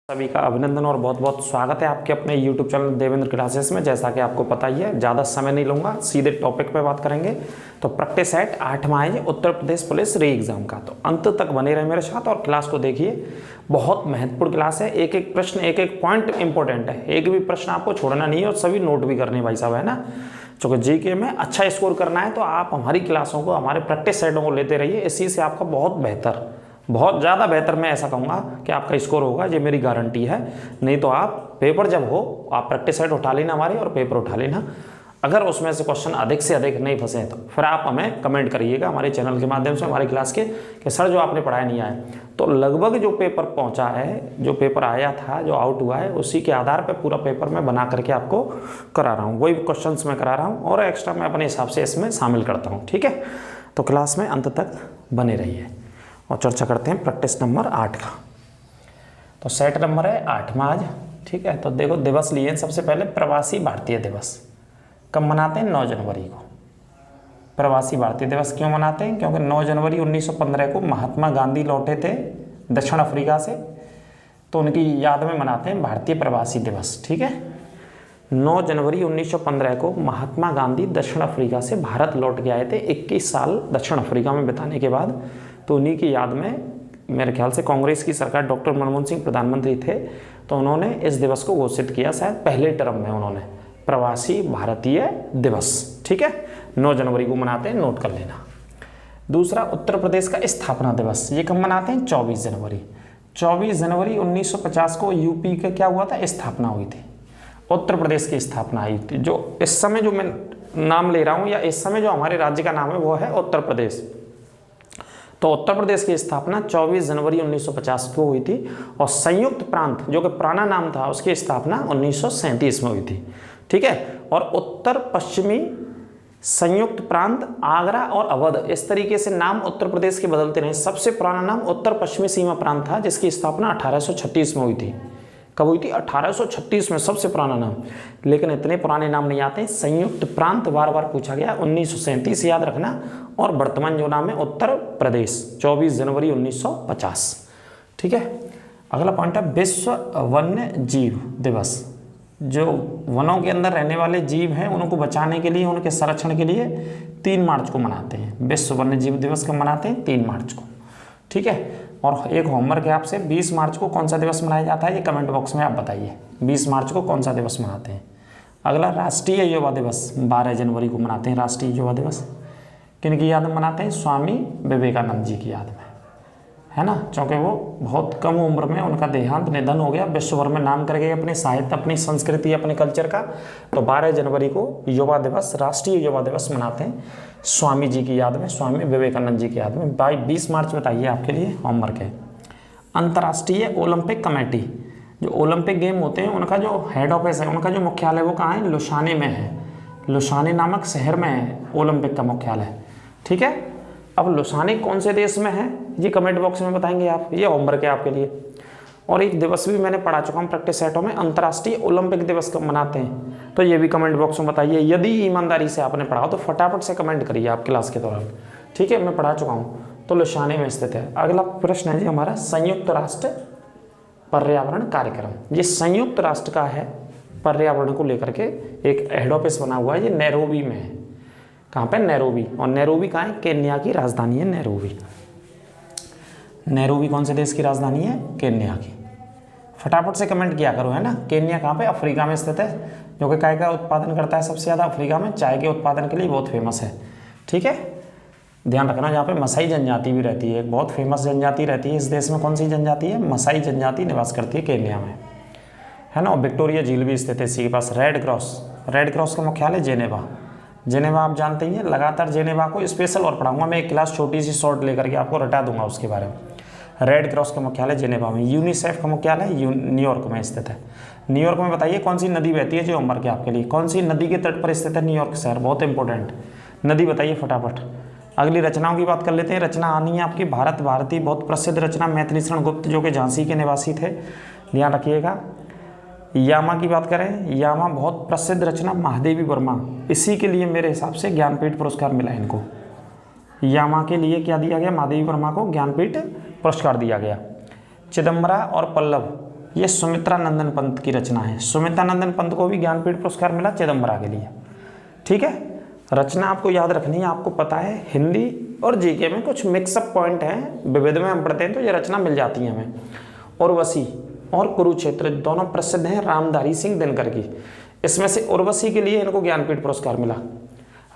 सभी का अभिनंदन और बहुत बहुत स्वागत है आपके अपने YouTube चैनल देवेंद्र क्लासेस में। जैसा कि आपको पता ही है, ज़्यादा समय नहीं लूँगा, सीधे टॉपिक पे बात करेंगे। तो प्रैक्टिस सेट 8 माह उत्तर प्रदेश पुलिस री एग्ज़ाम का, तो अंत तक बने रहे मेरे साथ और क्लास को देखिए। बहुत महत्वपूर्ण क्लास है, एक एक प्रश्न एक एक पॉइंट इंपॉर्टेंट है, एक भी प्रश्न आपको छोड़ना नहीं है और सभी नोट भी करने भाई साहब, है ना। चूँकि जीके में अच्छा स्कोर करना है तो आप हमारी क्लासों को, हमारे प्रैक्टिस सेटों को लेते रहिए। इसी से आपका बहुत ज़्यादा बेहतर मैं ऐसा कहूँगा कि आपका स्कोर होगा, ये मेरी गारंटी है। नहीं तो आप पेपर जब हो, आप प्रैक्टिस सेट उठा लेना हमारे और पेपर उठा लेना। अगर उसमें से क्वेश्चन अधिक से अधिक नहीं फंसे तो फिर आप हमें कमेंट करिएगा हमारे चैनल के माध्यम से, हमारी क्लास के, कि सर जो आपने पढ़ाया नहीं आया। तो लगभग जो पेपर पहुँचा है, जो पेपर आया था, जो आउट हुआ है, उसी के आधार पर पूरा पेपर मैं बना करके आपको करा रहा हूँ। वही क्वेश्चन मैं करा रहा हूँ और एक्स्ट्रा मैं अपने हिसाब से इसमें शामिल करता हूँ। ठीक है, तो क्लास में अंत तक बने रहिए और चर्चा करते हैं प्रैक्टिस नंबर 8 का। तो सेट नंबर है 8वां आज। ठीक है, तो देखो दिवस लिए सबसे पहले प्रवासी भारतीय दिवस कब मनाते हैं? 9 जनवरी को। प्रवासी भारतीय दिवस क्यों मनाते हैं? क्योंकि 9 जनवरी 1915 को महात्मा गांधी लौटे थे दक्षिण अफ्रीका से, तो उनकी याद में मनाते हैं भारतीय प्रवासी दिवस। ठीक है, 9 जनवरी 1915 को महात्मा गांधी दक्षिण अफ्रीका से भारत लौट के आए थे 21 साल दक्षिण अफ्रीका में बिताने के बाद। तो उन्हीं की याद में मेरे ख्याल से कांग्रेस की सरकार, डॉक्टर मनमोहन सिंह प्रधानमंत्री थे, तो उन्होंने इस दिवस को घोषित किया, शायद पहले टर्म में उन्होंने, प्रवासी भारतीय दिवस। ठीक है, 9 जनवरी को मनाते हैं, नोट कर लेना। दूसरा, उत्तर प्रदेश का स्थापना दिवस, ये कब मनाते हैं? 24 जनवरी। 24 जनवरी 1950 को यूपी का क्या हुआ था? स्थापना हुई थी, उत्तर प्रदेश की स्थापना हुई थी। जो इस समय जो मैं नाम ले रहा हूँ, या इस समय जो हमारे राज्य का नाम है, वो है उत्तर प्रदेश। तो उत्तर प्रदेश की स्थापना 24 जनवरी 1950 को हुई थी और संयुक्त प्रांत, जो कि पुराना नाम था, उसकी स्थापना 1937 में हुई थी। ठीक है, और उत्तर पश्चिमी संयुक्त प्रांत आगरा और अवध, इस तरीके से नाम उत्तर प्रदेश के बदलते रहे। सबसे पुराना नाम उत्तर पश्चिमी सीमा प्रांत था, जिसकी स्थापना 1836 में हुई थी। कब हुई थी? 1836 में, सबसे पुराना नाम। लेकिन इतने पुराने नाम नहीं आते। संयुक्त प्रांत बार बार पूछा गया, 1937 याद रखना। और वर्तमान जो नाम है उत्तर प्रदेश, 24 जनवरी 1950। ठीक है, अगला पॉइंट है विश्व वन्य जीव दिवस। जो वनों के अंदर रहने वाले जीव हैं, उनको बचाने के लिए, उनके संरक्षण के लिए 3 मार्च को मनाते हैं। विश्व वन्य जीव दिवस कब मनाते हैं? 3 मार्च को। ठीक है, और एक होमवर्क है आपसे, 20 मार्च को कौन सा दिवस मनाया जाता है, ये कमेंट बॉक्स में आप बताइए। 20 मार्च को कौन सा दिवस मनाते हैं? अगला, राष्ट्रीय युवा दिवस 12 जनवरी को मनाते हैं। राष्ट्रीय युवा दिवस किन की याद में मनाते हैं? स्वामी विवेकानंद जी की याद में, है ना। क्योंकि वो बहुत कम उम्र में उनका देहांत, निधन हो गया, विश्व भर में नाम कर गए अपने साहित्य, अपनी संस्कृति, अपने कल्चर का। तो 12 जनवरी को युवा दिवस, राष्ट्रीय युवा दिवस मनाते हैं स्वामी जी की याद में, स्वामी विवेकानंद जी की याद में। 20 मार्च बताइए, आपके लिए होमवर्क है। अंतर्राष्ट्रीय ओलंपिक कमेटी, जो ओलंपिक गेम होते हैं, उनका जो हेड ऑफिस है, उनका जो मुख्यालय, वो कहाँ है? लुसाने में है। लुसाने नामक शहर में है ओलंपिक का मुख्यालय। ठीक है, अब लुसाने कौन से देश में है, ये कमेंट बॉक्स में बताएंगे आप। ये होमवर्क है आपके लिए। और एक दिवस भी मैंने पढ़ा चुका हूँ प्रैक्टिस सेटों में, अंतर्राष्ट्रीय ओलंपिक दिवस कब मनाते हैं, तो ये भी कमेंट बॉक्स में बताइए। यदि ईमानदारी से आपने पढ़ा तो फटाफट से कमेंट करिए आप क्लास के दौरान। ठीक है, मैं पढ़ा चुका हूँ, तो लुसाने में स्थित है। अगला प्रश्न है जी हमारा, संयुक्त राष्ट्र पर्यावरण कार्यक्रम। ये संयुक्त राष्ट्र का है, पर्यावरण को लेकर के एक हेड ऑफिस बना हुआ है, ये नैरोबी में है। कहाँ पे? नैरोबी। और नैरोबी कहाँ है? केन्या की राजधानी है नैरोबी। नैरोबी कौन से देश की राजधानी है? केन्या की। फटाफट से कमेंट किया करो, है ना। केन्या कहाँ पे? अफ्रीका में स्थित है, जो कि चाय का उत्पादन करता है सबसे ज़्यादा अफ्रीका में, चाय के उत्पादन के लिए बहुत फेमस है। ठीक है, ध्यान रखना, जहाँ पे मसाई जनजाति भी रहती है, एक बहुत फेमस जनजाति रहती है इस देश में। कौन सी जनजाति है? मसाई जनजाति निवास करती है केन्या में, है ना। विक्टोरिया झील भी स्थित है इसी के पास। रेड क्रॉस का मुख्यालय जेनेवा। जेनेवा आप जानते ही हैं, लगातार जेनेवा को स्पेशल और पढ़ाऊंगा मैं, एक क्लास छोटी सी शॉर्ट लेकर के आपको रटा दूंगा उसके बारे में। रेड क्रॉस का मुख्यालय जेनेवा में। यूनिसेफ का मुख्यालय न्यूयॉर्क में स्थित है। न्यूयॉर्क में बताइए कौन सी नदी बहती है, जो होमवर्क है आपके लिए। कौन सी नदी के तट पर स्थित है न्यूयॉर्क शहर? बहुत इंपॉर्टेंट नदी बताइए फटाफट। अगली रचनाओं की बात कर लेते हैं। रचना आनी है आपकी भारत भारती, बहुत प्रसिद्ध रचना, मैथिली शरण गुप्त, जो कि झांसी के निवासी थे, ध्यान रखिएगा। यामा की बात करें, यामा बहुत प्रसिद्ध रचना, महादेवी वर्मा, इसी के लिए मेरे हिसाब से ज्ञानपीठ पुरस्कार मिला इनको। यामा के लिए क्या दिया गया? महादेवी वर्मा को ज्ञानपीठ पुरस्कार दिया गया। चिदम्बरा और पल्लव, ये सुमित्रा नंदन पंत की रचना है। सुमित्रा नंदन पंत को भी ज्ञानपीठ पुरस्कार मिला चिदम्बरा के लिए। ठीक है, रचना आपको याद रखनी है। आपको पता है हिंदी और जीके में कुछ मिक्सअप पॉइंट हैं, विविध में हम पढ़ते हैं तो ये रचना मिल जाती है हमें। उर्वशी और कुरुक्षेत्र दोनों प्रसिद्ध हैं रामधारी सिंह दिनकर की। इसमें से उर्वशी के लिए इनको ज्ञानपीठ पुरस्कार मिला,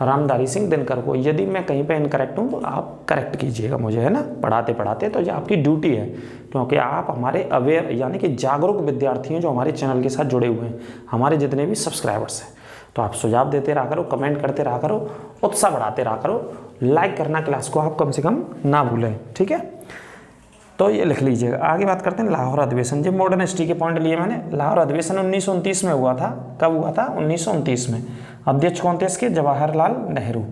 रामधारी सिंह दिनकर को। यदि मैं कहीं पे इनकरेक्ट हूँ तो आप करेक्ट कीजिएगा मुझे, है ना, पढ़ाते पढ़ाते। तो ये आपकी ड्यूटी है, क्योंकि आप हमारे अवेयर यानी कि जागरूक विद्यार्थी हैं जो हमारे चैनल के साथ जुड़े हुए हैं, हमारे जितने भी सब्सक्राइबर्स हैं। तो आप सुझाव देते रहा करो, कमेंट करते रहा करो, उत्साह बढ़ाते रहा करो, लाइक करना क्लास को आप कम से कम ना भूलें। ठीक है, तो ये लिख लीजिएगा। आगे बात करते हैं लाहौर अधिवेशन। जो मॉडर्न हिस्ट्री के पॉइंट लिए मैंने। लाहौर अधिवेशन 1929 में हुआ था। कब हुआ था? 1929 में। अध्यक्ष कौन थे इसके? जवाहरलाल नेहरू।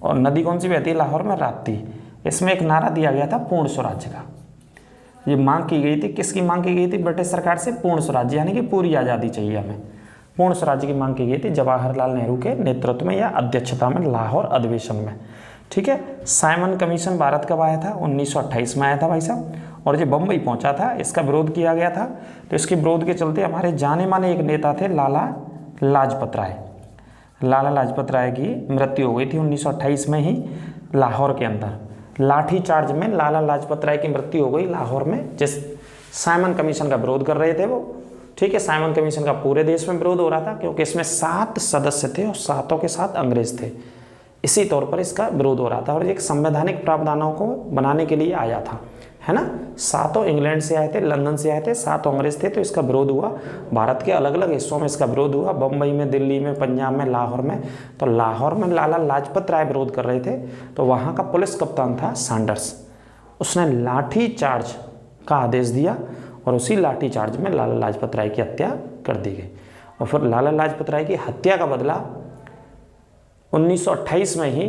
और नदी कौन सी बहती है लाहौर में? राप्ती। इसमें एक नारा दिया गया था पूर्ण स्वराज्य का। ये मांग की गई थी, किसकी मांग की गई थी? ब्रिटिश सरकार से पूर्ण स्वराज्य यानी कि पूरी आज़ादी चाहिए हमें। पूर्ण स्वराज्य की मांग की गई थी जवाहरलाल नेहरू के नेतृत्व में या अध्यक्षता में लाहौर अधिवेशन में। ठीक है, साइमन कमीशन भारत कब आया था? 1928 में आया था भाई साहब। और जो बम्बई पहुंचा था, इसका विरोध किया गया था। तो इसके विरोध के चलते हमारे जाने माने एक नेता थे लाला लाजपत राय। लाला लाजपत राय की मृत्यु हो गई थी 1928 में ही लाहौर के अंदर। लाठी चार्ज में लाला लाजपत राय की मृत्यु हो गई लाहौर में, जिस साइमन कमीशन का विरोध कर रहे थे वो। ठीक है, साइमन कमीशन का पूरे देश में विरोध हो रहा था, क्योंकि इसमें 7 सदस्य थे और 7 के 7 अंग्रेज थे। इसी तौर पर इसका विरोध हो रहा था और एक संवैधानिक प्रावधानों को बनाने के लिए आया था, है ना। 7 इंग्लैंड से आए थे, लंदन से आए थे, 7 अंग्रेज थे। तो इसका विरोध हुआ, भारत के अलग अलग हिस्सों में इसका विरोध हुआ, बम्बई में, दिल्ली में, पंजाब में, लाहौर में। तो लाहौर में लाला लाजपत राय विरोध कर रहे थे, तो वहाँ का पुलिस कप्तान था सैंडर्स। उसने लाठी चार्ज का आदेश दिया और उसी लाठी चार्ज में लाला लाजपत राय की हत्या कर दी गई। और फिर लाला लाजपत राय की हत्या का बदला 1928 में ही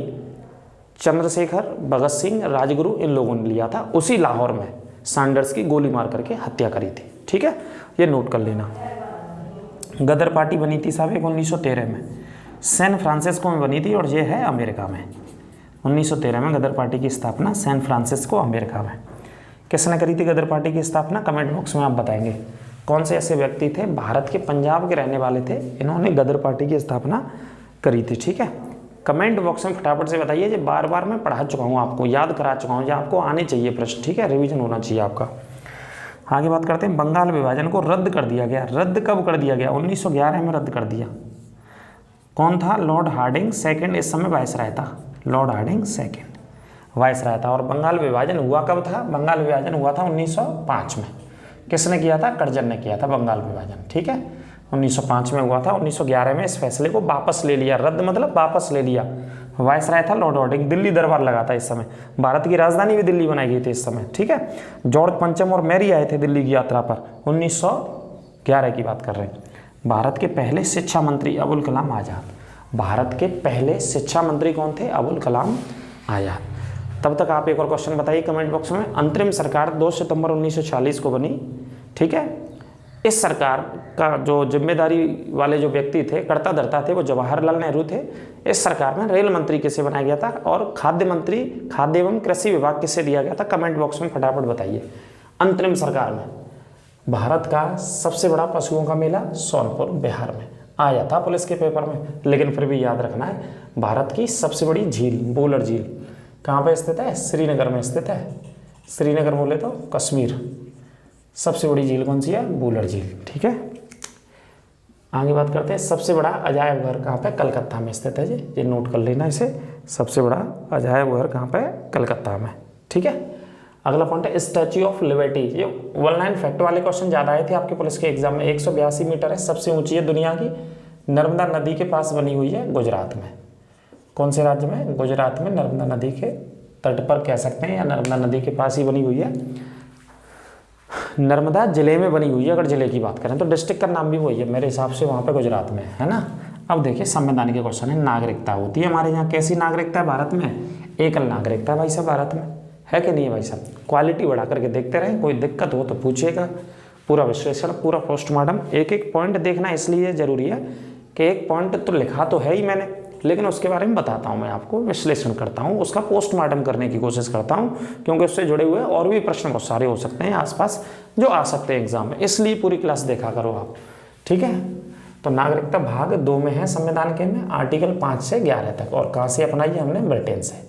चंद्रशेखर, भगत सिंह, राजगुरु इन लोगों ने लिया था। उसी लाहौर में सैंडर्स की गोली मार करके हत्या करी थी। ठीक है, ये नोट कर लेना। गदर पार्टी बनी थी साहब 1913 में, सैन फ्रांसिस्को में बनी थी और ये है अमेरिका में। 1913 में गदर पार्टी की स्थापना सैन फ्रांसिस्को अमेरिका में। किसने करी थी गदर पार्टी की स्थापना? कमेंट बॉक्स में आप बताएंगे कौन से ऐसे व्यक्ति थे, भारत के पंजाब के रहने वाले थे, इन्होंने गदर पार्टी की स्थापना करी थी। ठीक है, कमेंट बॉक्स में फटाफट से बताइए। ये बार बार मैं पढ़ा चुका हूँ, आपको याद करा चुका हूँ, ये आपको आने चाहिए प्रश्न। ठीक है, रिवीजन होना चाहिए आपका। आगे बात करते हैं, बंगाल विभाजन को रद्द कर दिया गया। रद्द कब कर दिया गया? 1911 में रद्द कर दिया। कौन था? लॉर्ड हार्डिंग सेकंड इस समय वायसराय था। लॉर्ड हार्डिंग सेकंड वायसराय था। और बंगाल विभाजन हुआ कब था? बंगाल विभाजन हुआ था 1905 में। किसने किया था? कर्जन ने किया था बंगाल विभाजन। ठीक है, 1905 में हुआ था। 1911 में इस फैसले को वापस ले लिया। रद्द मतलब वापस ले लिया। वायसराय था लॉर्ड हार्डिंग। दिल्ली दरबार लगा था इस समय, भारत की राजधानी भी दिल्ली बनाई गई थी इस समय। ठीक है, जॉर्ज पंचम और मैरी आए थे दिल्ली की यात्रा पर। 1911 की बात कर रहे हैं। भारत के पहले शिक्षा मंत्री अबुल कलाम आज़ाद। भारत के पहले शिक्षा मंत्री कौन थे? अबुल कलाम आज़ाद। तब तक आप एक और क्वेश्चन बताइए कमेंट बॉक्स में। अंतरिम सरकार 2 सितंबर 1940 को बनी। ठीक है, इस सरकार का जो जिम्मेदारी वाले जो व्यक्ति थे, कर्ता धर्ता थे, वो जवाहरलाल नेहरू थे। इस सरकार में रेल मंत्री किसे बनाया गया था और खाद्य मंत्री, खाद्य एवं कृषि विभाग किसे दिया गया था? कमेंट बॉक्स में फटाफट बताइए। अंतरिम सरकार में भारत का सबसे बड़ा पशुओं का मेला सोनपुर बिहार में आया था पुलिस के पेपर में। लेकिन फिर भी याद रखना है, भारत की सबसे बड़ी झील वुलर झील कहाँ पे स्थित है? श्रीनगर में स्थित है। श्रीनगर बोले तो कश्मीर। सबसे बड़ी झील कौन सी है? वुलर झील। ठीक है, आगे बात करते हैं। सबसे बड़ा अजायब घर कहाँ पे? कलकत्ता में स्थित है जी, ये नोट कर लेना इसे। सबसे बड़ा अजायब घर कहाँ पे? कलकत्ता में। ठीक है, अगला पॉइंट है स्टैच्यू ऑफ लिबर्टी। ये 1 लाइन फैक्ट वाले क्वेश्चन ज़्यादा आए थे आपके पुलिस के एग्जाम में। 182 मीटर है, सबसे ऊंची है दुनिया की, नर्मदा नदी के पास बनी हुई है गुजरात में। कौन से राज्य में? गुजरात में, नर्मदा नदी के तट पर कह सकते हैं या नर्मदा नदी के पास ही बनी हुई है। नर्मदा जिले में बनी हुई है। अगर जिले की बात करें तो डिस्ट्रिक्ट का नाम भी वही है मेरे हिसाब से, वहाँ पे गुजरात में, है ना। अब देखिए संवैधानिक के क्वेश्चन है। नागरिकता होती है हमारे यहाँ, कैसी नागरिकता है भारत में? एकल नागरिकता भाई साहब भारत में, है कि नहीं है भाई साहब? क्वालिटी बढ़ा करके देखते रहें, कोई दिक्कत हो तो पूछिएगा। पूरा विश्लेषण, पूरा पोस्टमार्टम, एक एक पॉइंट देखना इसलिए ज़रूरी है कि एक पॉइंट तो लिखा तो है ही मैंने, लेकिन उसके बारे में बताता हूँ, मैं आपको विश्लेषण करता हूँ, उसका पोस्टमार्टम करने की कोशिश करता हूँ, क्योंकि उससे जुड़े हुए और भी प्रश्न बहुत सारे हो सकते हैं आसपास जो आ सकते हैं एग्जाम में, इसलिए पूरी क्लास देखा करो आप, ठीक है। तो नागरिकता भाग 2 में है संविधान के में आर्टिकल 5 से 11 तक, और कहाँ से अपनाई है हमने? ब्रिटेन से।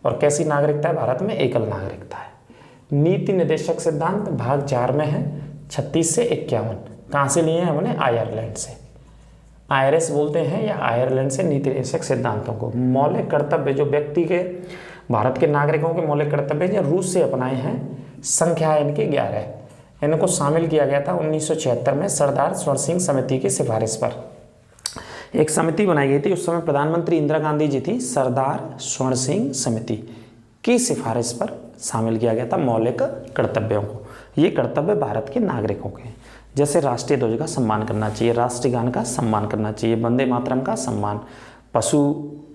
और कैसी नागरिकता है भारत में? एकल नागरिकता है। नीति निर्देशक सिद्धांत भाग 4 में है 36 से 51, कहाँ से लिए हैं हमने? आयरलैंड से, आयरिश बोलते हैं या आयरलैंड से नीति निर्देशक सिद्धांतों को। मौलिक कर्तव्य जो व्यक्ति के, भारत के नागरिकों के मौलिक कर्तव्य जो रूस से अपनाए हैं, संख्या है इनकी 11, इनको शामिल किया गया था 1976 में सरदार स्वर्ण सिंह समिति की सिफारिश पर। एक समिति बनाई गई थी, उस समय प्रधानमंत्री इंदिरा गांधी जी थी, सरदार स्वर्ण सिंह समिति की सिफारिश पर शामिल किया गया था मौलिक कर्तव्यों को। ये कर्तव्य भारत के नागरिकों के, जैसे राष्ट्रीय ध्वज का सम्मान करना चाहिए, राष्ट्रीय गान का सम्मान करना चाहिए, वंदे मातरम का सम्मान, पशु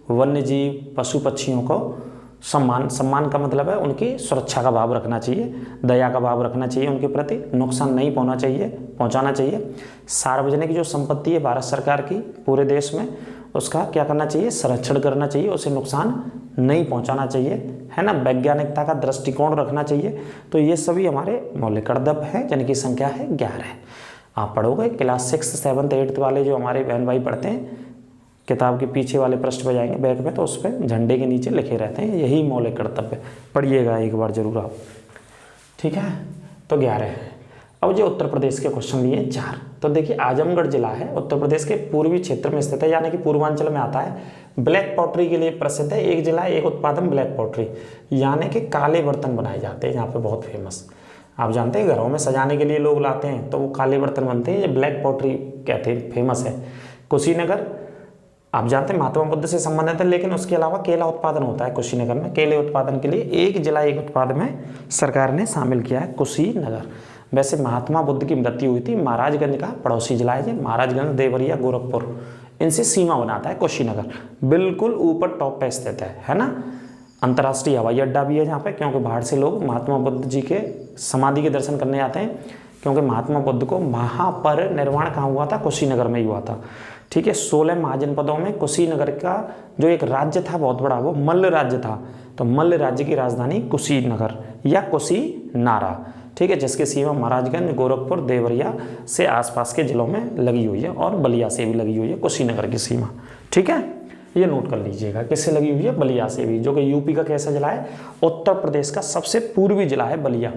वन्य जीव पशु पक्षियों को सम्मान, सम्मान का मतलब है उनकी सुरक्षा का भाव रखना चाहिए, दया का भाव रखना चाहिए उनके प्रति, नुकसान नहीं पहुंचाना चाहिए। सार्वजनिक जो संपत्ति है भारत सरकार की पूरे देश में, उसका क्या करना चाहिए? संरक्षण करना चाहिए, उसे नुकसान नहीं पहुंचाना चाहिए, है ना। वैज्ञानिकता का दृष्टिकोण रखना चाहिए। तो ये सभी हमारे मौलिक कर्तव्य हैं, जिनकी संख्या है 11। आप पढ़ोगे क्लास 6, 7, 8 वाले जो हमारे बहन भाई पढ़ते हैं, किताब के पीछे वाले पृष्ठ पे जाएंगे बैग में, तो उस पर झंडे के नीचे लिखे रहते हैं यही मौलिक कर्तव्य, पढ़िएगा एक बार जरूर आप, ठीक है। तो 11 है। अब जो उत्तर प्रदेश के क्वेश्चन लिए 4, तो देखिए आजमगढ़ जिला है, उत्तर प्रदेश के पूर्वी क्षेत्र में स्थित है, यानी कि पूर्वांचल में आता है। ब्लैक पॉटरी के लिए प्रसिद्ध है, एक जिला एक उत्पादन ब्लैक पॉटरी, यानी कि काले बर्तन बनाए जाते हैं यहाँ पे, बहुत फेमस। आप जानते हैं घरों में सजाने के लिए लोग लाते हैं तो वो काले बर्तन बनते हैं, ये ब्लैक पॉटरी कहते हैं, फेमस है। कुशीनगर आप जानते हैं महात्मा बुद्ध से संबंधित है, लेकिन उसके अलावा केला उत्पादन होता है कुशीनगर में। केले उत्पादन के लिए एक जिला एक उत्पाद में सरकार ने शामिल किया है कुशीनगर। वैसे महात्मा बुद्ध की मृत्यु हुई थी महाराजगंज का पड़ोसी जिला है, महाराजगंज, देवरिया, गोरखपुर, इनसे सीमा बनाता है कुशीनगर, बिल्कुल ऊपर टॉप पे स्थित है ना। अंतर्राष्ट्रीय हवाई अड्डा भी है जहाँ पे, क्योंकि बाहर से लोग महात्मा बुद्ध जी के समाधि के दर्शन करने आते हैं, क्योंकि महात्मा बुद्ध को महापरिनिर्वाण कहाँ हुआ था? कुशीनगर में ही हुआ था, ठीक है। 16 महाजनपदों में कुशीनगर का जो एक राज्य था बहुत बड़ा, वो मल्ल राज्य था, तो मल्ल राज्य की राजधानी कुशीनगर या कुशीनारा, ठीक है, जिसकी सीमा महाराजगंज, गोरखपुर, देवरिया से आसपास के जिलों में लगी हुई है, और बलिया से भी लगी हुई है कुशीनगर की सीमा, ठीक है। ये नोट कर लीजिएगा किससे लगी हुई है? बलिया से भी, जो कि यूपी का कैसा जिला है? उत्तर प्रदेश का सबसे पूर्वी जिला है बलिया,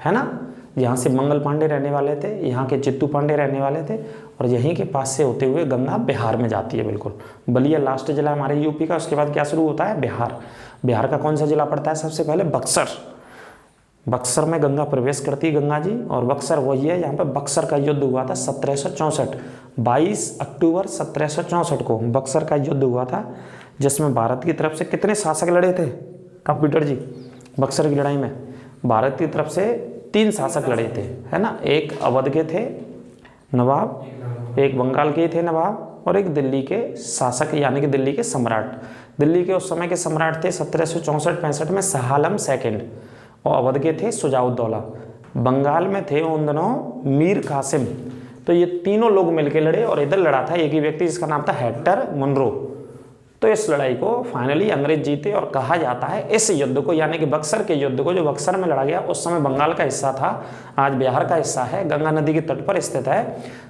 है ना। यहाँ से मंगल पांडे रहने वाले थे, यहाँ के चित्तू पांडे रहने वाले थे, और यहीं के पास से होते हुए गंगा बिहार में जाती है, बिल्कुल। बलिया लास्ट जिला हमारे यूपी का, उसके बाद क्या शुरू होता है? बिहार। बिहार का कौन सा जिला पड़ता है सबसे पहले? बक्सर। बक्सर में गंगा प्रवेश करती है गंगा जी, और बक्सर वही है यहाँ पे बक्सर का युद्ध हुआ था 1764, 22 अक्टूबर 1764 को बक्सर का युद्ध हुआ था, जिसमें भारत की तरफ से कितने शासक लड़े थे कंप्यूटर जी? बक्सर की लड़ाई में भारत की तरफ से 3 शासक लड़े थे, है ना। एक अवध के थे नवाब, एक बंगाल के थे नवाब, और एक दिल्ली के शासक यानी कि दिल्ली के सम्राट। दिल्ली के उस समय के सम्राट थे 1764-65 में शाह आलम सेकंड, और अवध के थे शुजाउद्दौला। बंगाल में थे उन दिनों मीर कासिम। तो ये तीनों लोग मिलकर लड़े, और इधर लड़ा था एक ही व्यक्ति जिसका नाम था हेक्टर मुनरो। तो इस लड़ाई को फाइनली अंग्रेज जीते, और कहा जाता है इस युद्ध को, यानी कि बक्सर के युद्ध को, जो बक्सर में लड़ा गया, उस समय बंगाल का हिस्सा था, आज बिहार का हिस्सा है, गंगा नदी के तट पर स्थित है।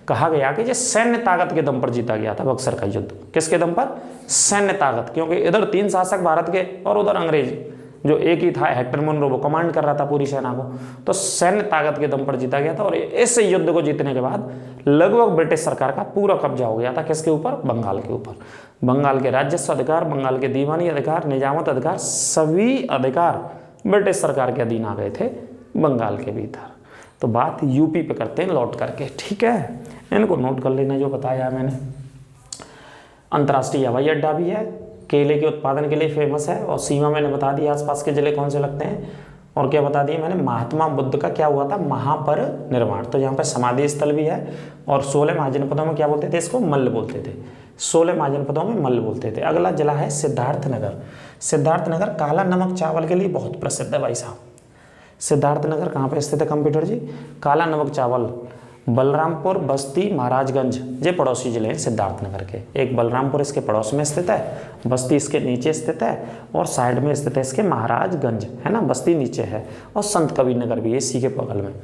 कहा गया कि ये सैन्य ताकत के दम पर जीता गया था बक्सर का युद्ध। किसके दम पर? सैन्य ताकत, क्योंकि इधर 3 शासक भारत के और उधर अंग्रेज, जो एक ही था हेक्टर मुनरो, वो कमांड कर रहा था पूरी सेना को। तो सैन्य ताकत के दम पर जीता गया था, और इस युद्ध को जीतने के बाद लगभग ब्रिटिश सरकार का पूरा कब्जा हो गया था। किसके ऊपर? बंगाल के ऊपर। बंगाल के राजस्व अधिकार, बंगाल के दीवानी अधिकार, निजामत अधिकार, सभी अधिकार ब्रिटिश सरकार के अधीन आ गए थे बंगाल के भीतर। तो बात यूपी पे करते हैं लौट करके, ठीक है। इनको नोट कर लेना जो बताया मैंने। अंतर्राष्ट्रीय हवाई अड्डा भी है, केले के उत्पादन के लिए फेमस है, और सीमा मैंने बता दी आसपास के जिले कौन से लगते हैं, और क्या बता दिया मैंने? महात्मा बुद्ध का क्या हुआ था? महापरिनिर्वाण। तो यहाँ पे समाधि स्थल भी है, और 16 महाजनपदों में क्या बोलते थे? इसको मल्ल बोलते थे। 16 महाजनपदों में मल्ल बोलते थे। अगला जिला है सिद्धार्थनगर। सिद्धार्थनगर काला नमक चावल के लिए बहुत प्रसिद्ध है भाई साहब। सिद्धार्थनगर कहाँ पे स्थित है कंप्यूटर जी? काला नमक चावल बलरामपुर, बस्ती, महाराजगंज ये पड़ोसी जिले हैं सिद्धार्थनगर के। एक बलरामपुर इसके पड़ोस में स्थित है, बस्ती इसके नीचे स्थित है और साइड में स्थित है इसके महाराजगंज, है ना, बस्ती नीचे है और संत कबीर नगर भी है इसी के बगल में।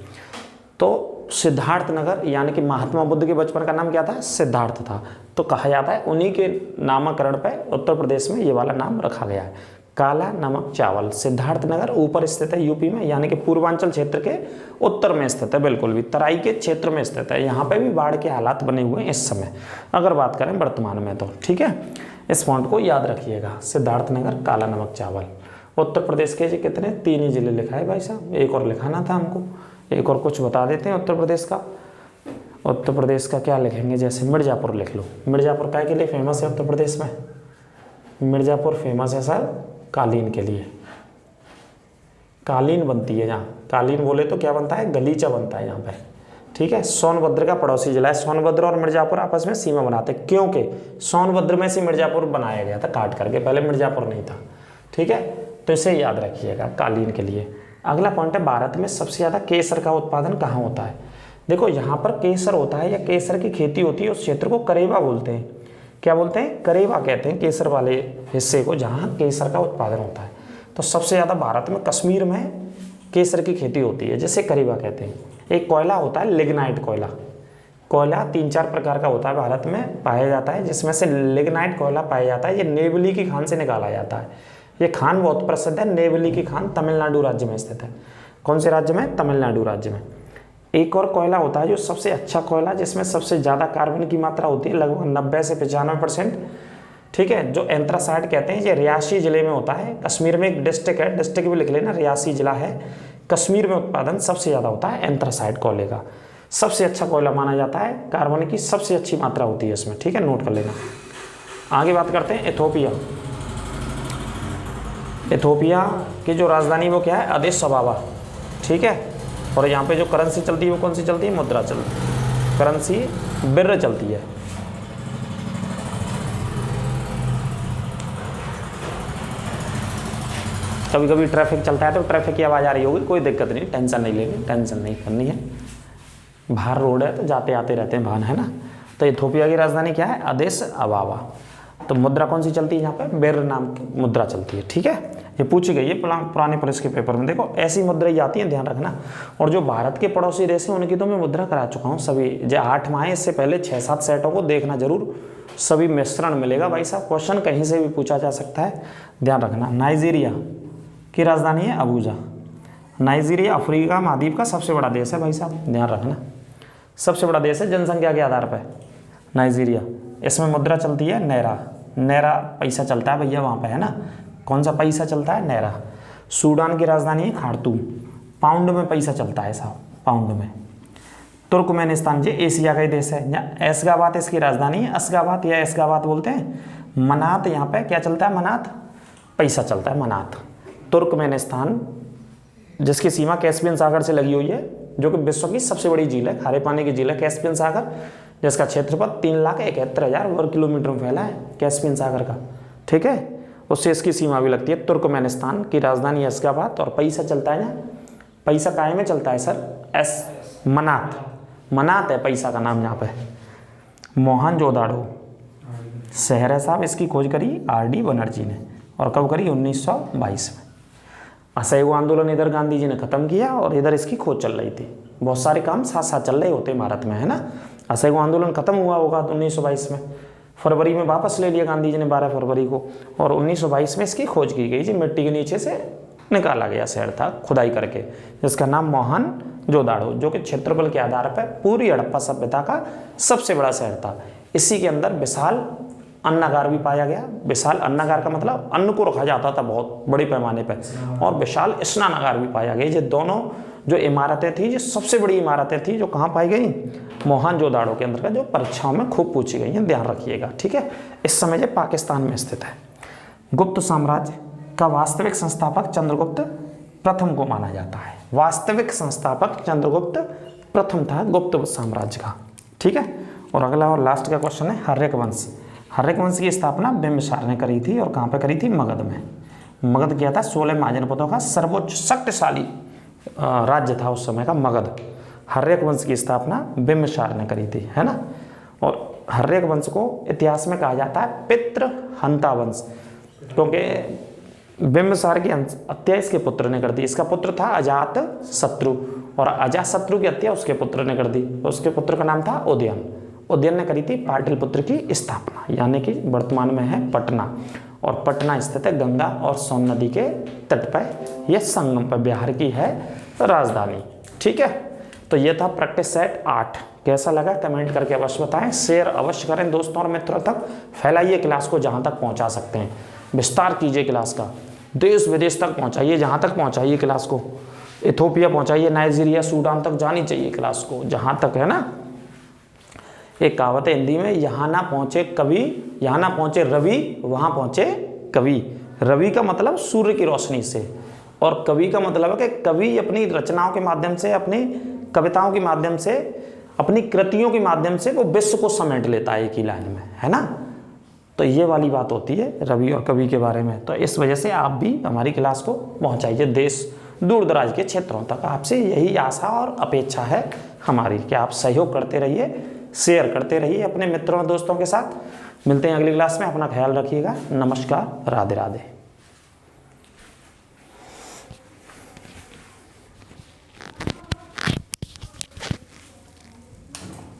तो सिद्धार्थनगर यानी कि महात्मा बुद्ध के बचपन का नाम क्या था? सिद्धार्थ था। तो कहा जाता है उन्हीं के नामकरण पर उत्तर प्रदेश में ये वाला नाम रखा गया है, काला नमक चावल। सिद्धार्थनगर ऊपर स्थित है यूपी में, यानी कि पूर्वांचल क्षेत्र के उत्तर में स्थित है, बिल्कुल भी तराई के क्षेत्र में स्थित है। यहाँ पे भी बाढ़ के हालात बने हुए हैं इस समय, अगर बात करें वर्तमान में तो, ठीक है। इस पॉइंट को याद रखिएगा, सिद्धार्थनगर, काला नमक चावल। उत्तर प्रदेश के जी कितने? 3 ही जिले लिखा है भाई साहब, एक और लिखाना था हमको, एक और कुछ बता देते हैं उत्तर प्रदेश का। उत्तर प्रदेश का क्या लिखेंगे? जैसे मिर्ज़ापुर लिख लो। मिर्ज़ापुर काय के लिए फेमस है उत्तर प्रदेश में? मिर्ज़ापुर फेमस है सर कालीन के लिए। कालीन बनती है यहाँ, कालीन बोले तो क्या बनता है? गलीचा बनता है यहाँ पे, ठीक है। सोनभद्र का पड़ोसी जिला है। सोनभद्र और मिर्ज़ापुर आपस में सीमा बनाते हैं, क्योंकि सोनभद्र में से मिर्ज़ापुर बनाया गया था काट करके, पहले मिर्ज़ापुर नहीं था, ठीक है। तो इसे याद रखिएगा कालीन के लिए। अगला पॉइंट है, भारत में सबसे ज़्यादा केसर का उत्पादन कहाँ होता है? देखो यहाँ पर केसर होता है या केसर की खेती होती है, उस क्षेत्र को करेवा बोलते हैं। क्या बोलते हैं? करेवा कहते हैं केसर वाले हिस्से को, जहाँ केसर का उत्पादन होता है। तो सबसे ज़्यादा भारत में कश्मीर में केसर की खेती होती है, जिसे करेवा कहते हैं। एक कोयला होता है लिग्नाइट कोयला। कोयला 3-4 प्रकार का होता है, भारत में पाया जाता है, जिसमें से लिग्नाइट कोयला पाया जाता है। ये नेवली की खान से निकाला जाता है। ये खान बहुत प्रसिद्ध है, नेवली की खान तमिलनाडु राज्य में स्थित है। कौन से राज्य में? तमिलनाडु राज्य में। एक और कोयला होता है जो सबसे अच्छा कोयला, जिसमें सबसे ज़्यादा कार्बन की मात्रा होती है, लगभग 90 से 95%, ठीक है, जो एंथ्रासाइड कहते हैं। ये रियासी जिले में होता है। कश्मीर में एक डिस्ट्रिक्ट है, डिस्ट्रिक्ट भी लिख लेना, रियासी जिला है। कश्मीर में उत्पादन सबसे ज़्यादा होता है एंथ्रासाइड कोयले का। सबसे अच्छा कोयला माना जाता है, कार्बन की सबसे अच्छी मात्रा होती है इसमें, ठीक है, नोट कर लेना। आगे बात करते हैं इथोपिया। इथोपिया की जो राजधानी वो क्या है? अदिस अबाबा, ठीक है। और यहाँ पे जो करेंसी चलती है वो कौन सी चलती है? मुद्रा चलती है, करेंसी बिर चलती है। कभी कभी ट्रैफिक चलता है तो ट्रैफिक की आवाज़ आ रही होगी, कोई दिक्कत नहीं, टेंशन नहीं लेनी, टेंशन नहीं करनी है। बाहर रोड है तो जाते आते रहते हैं वाहन, है ना। तो इथोपिया की राजधानी क्या है? अदिस अबाबा। तो मुद्रा कौन सी चलती है यहाँ पे? बिर नाम की मुद्रा चलती है, ठीक है। ये पूछी गई है पुराने पुलिस के पेपर में। देखो ऐसी मुद्रा ही आती है, ध्यान रखना। और जो भारत के पड़ोसी देश हैं उनकी तो मैं मुद्रा करा चुका हूँ सभी। जो 8 माह इससे पहले 6-7 सेटों को देखना जरूर, सभी मिश्रण मिलेगा भाई साहब। क्वेश्चन कहीं से भी पूछा जा सकता है, ध्यान रखना। नाइजीरिया की राजधानी है अबूजा। नाइजीरिया अफ्रीका महाद्वीप का सबसे बड़ा देश है भाई साहब, ध्यान रखना। सबसे बड़ा देश है जनसंख्या के आधार पर नाइजीरिया। इसमें मुद्रा चलती है नैरा। नैरा पैसा चलता है भैया वहाँ पे, है ना। कौन सा पैसा चलता है? नैरा। सूडान की राजधानी है खार्तूम। पाउंड में पैसा चलता है साहब, पाउंड में। तुर्कमेनिस्तान ये एशिया का ही देश है। यहाँ एशगाबाद इसकी राजधानी है, अशगाबाद या एशगाबाद बोलते हैं। मनात यहाँ पे क्या चलता है? मनात पैसा चलता है, मनात। तुर्कमेनिस्तान जिसकी सीमा कैस्पियन सागर से लगी हुई है, जो कि विश्व की सबसे बड़ी झील है, खारे पानी की झील है कैस्पियन सागर, जिसका क्षेत्रफल 3,71,000 वर्ग किलोमीटर में फैला है, कैस्पियन सागर का, ठीक है। उससे इसकी सीमा भी लगती है। तुर्कमेनिस्तान की राजधानी अशगाबाद। और पैसा चलता है ना, पैसा काय में चलता है सर? मनात। मनात है पैसा का नाम यहाँ पे। मोहनजोदाड़ो शहर है साहब, इसकी खोज करी RD बनर्जी ने। और कब करी? 1922 में। असहयोग आंदोलन इधर गांधी जी ने खत्म किया और इधर इसकी खोज चल रही थी। बहुत सारे काम साथ साथ चल रहे होते हैं भारत में, है ना। असहयोग आंदोलन खत्म हुआ होगा 1922 में, फरवरी में वापस ले लिया गांधी जी ने 12 फरवरी को, और 1922 में इसकी खोज की गई जी। मिट्टी के नीचे से निकाला गया शहर था खुदाई करके, जिसका नाम मोहनजोदाड़ो, जो कि क्षेत्रफल के आधार पर पूरी हड़प्पा सभ्यता का सबसे बड़ा शहर था। इसी के अंदर विशाल अन्नागार भी पाया गया। विशाल अन्नागार का मतलब अन्न को रखा जाता था बहुत बड़े पैमाने पर, और विशाल स्नानागार भी पाया गया। ये दोनों जो इमारतें थी, ये सबसे बड़ी इमारतें थी जो कहाँ पाई गई? मोहनजोदाड़ो के अंदर का, जो परीक्षाओं में खूब पूछी गई हैं, ध्यान रखिएगा, ठीक है। इस समय ये पाकिस्तान में स्थित है। गुप्त साम्राज्य का वास्तविक संस्थापक चंद्रगुप्त प्रथम को माना जाता है। वास्तविक संस्थापक चंद्रगुप्त प्रथम था गुप्त साम्राज्य का, ठीक है। और अगला और लास्ट का क्वेश्चन है हर्यक वंश। हर्यक वंश की स्थापना बिंबिसार ने करी थी, और कहाँ पे करी थी? मगध में। मगध क्या था? 16 महाजनपदों का सर्वोच्च शक्तिशाली राज्य था उस समय का मगध। हर्यक वंश की स्थापना बिंबिसार ने करी थी, है ना। और हर्यक वंश को इतिहास में कहा जाता है पितृहंता वंश, क्योंकि बिंबिसार की हत्या इसके पुत्र ने कर दी। इसका पुत्र था अजात शत्रु, और अजात शत्रु की हत्या उसके पुत्र ने कर दी। उसके पुत्र का नाम था उदयन। उदयन ने करी थी पाटलिपुत्र की स्थापना, यानी कि वर्तमान में है पटना, और पटना स्थित है गंगा और सोन नदी के तट पर, यह संगम पर बिहार की है राजधानी। ठीक है, तो ये था प्रैक्टिस सेट 8। कैसा लगा कमेंट करके अवश्य बताएं, शेयर अवश्य करें दोस्तों और मित्रों तक, फैलाइए क्लास को जहाँ तक पहुँचा सकते हैं, विस्तार कीजिए क्लास का, देश विदेश तक पहुँचाइए, जहाँ तक पहुँचाइए क्लास को, इथोपिया पहुँचाइए, नाइजीरिया, सूडान तक जानी चाहिए क्लास को, जहाँ तक, है ना। एक कहावत है हिंदी में, यहाँ ना पहुँचे कवि, यहाँ ना पहुँचे रवि, वहाँ पहुँचे कवि। रवि का मतलब सूर्य की रोशनी से, और कवि का मतलब है कि कवि अपनी रचनाओं के माध्यम से, अपनी कविताओं के माध्यम से, अपनी कृतियों के माध्यम से वो विश्व को समेट लेता है एक ही लाइन में, है ना। तो ये वाली बात होती है रवि और कवि के बारे में। तो इस वजह से आप भी हमारी क्लास को पहुँचाइए देश दूर दराज के क्षेत्रों तक। आपसे यही आशा और अपेक्षा है हमारी कि आप सहयोग करते रहिए, शेयर करते रहिए अपने मित्रों और दोस्तों के साथ। मिलते हैं अगली क्लास में, अपना ख्याल रखिएगा। नमस्कार, राधे राधे।